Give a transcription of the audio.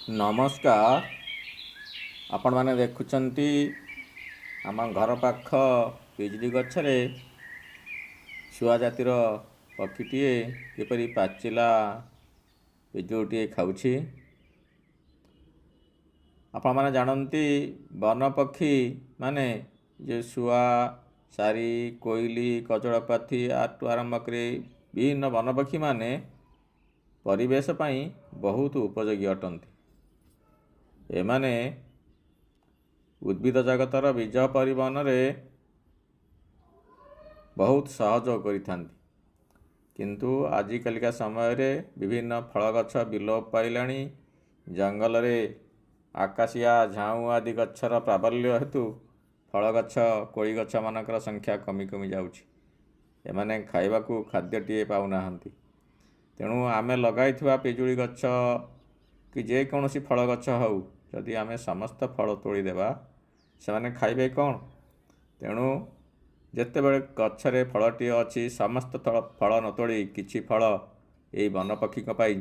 ନମସ୍କାର। ଆପଣମାନେ ଦେଖୁଛନ୍ତି ଆମ ଘର ପାଖ ପିଜୁଳି ଗଛରେ ଶୁଆ ଜାତିର ପକ୍ଷୀଟିଏ କିପରି ପାଚିଲା ପିଜୁଳିଟିଏ ଖାଉଛି। ଆପଣମାନେ ଜାଣନ୍ତି ବନ ପକ୍ଷୀ ମାନେ ଯେ ଶୁଆ, ସାରି, କୋଇଲି, କଜଳପାତି ଆଠୁ ଆରମ୍ଭ କରି ବିଭିନ୍ନ ବନପକ୍ଷୀ ମାନେ ପରିବେଶ ପାଇଁ ବହୁତ ଉପଯୋଗୀ ଅଟନ୍ତି। ଏମାନେ ଉଦ୍ଭିଦ ଜଗତର ବୀଜ ପରିବହନରେ ବହୁତ ସହଯୋଗ କରିଥାନ୍ତି। କିନ୍ତୁ ଆଜିକାଲିକା ସମୟରେ ବିଭିନ୍ନ ଫଳ ଗଛ ବିଲୋପ ପାଇଲାଣି। ଜଙ୍ଗଲରେ ଆକାଶିଆ, ଝାଉଁ ଆଦି ଗଛର ପ୍ରାବଲ୍ୟ ହେତୁ ଫଳ ଗଛ, କୋଳି ଗଛ ମାନଙ୍କର ସଂଖ୍ୟା କମି କମି ଯାଉଛି। ଏମାନେ ଖାଇବାକୁ ଖାଦ୍ୟଟିଏ ପାଉନାହାନ୍ତି। ତେଣୁ ଆମେ ଲଗାଇଥିବା ପିଜୁଳି ଗଛ କି ଯେକୌଣସି ଫଳ ଗଛ ହେଉ, ଯଦି ଆମେ ସମସ୍ତ ଫଳ ତୋଳିଦେବା ସେମାନେ ଖାଇବେ କ'ଣ? ତେଣୁ ଯେତେବେଳେ ଗଛରେ ଫଳଟିଏ ଅଛି ସମସ୍ତ ଫଳ ନ ତୋଳି କିଛି ଫଳ ଏଇ ବନପକ୍ଷୀଙ୍କ ପାଇଁ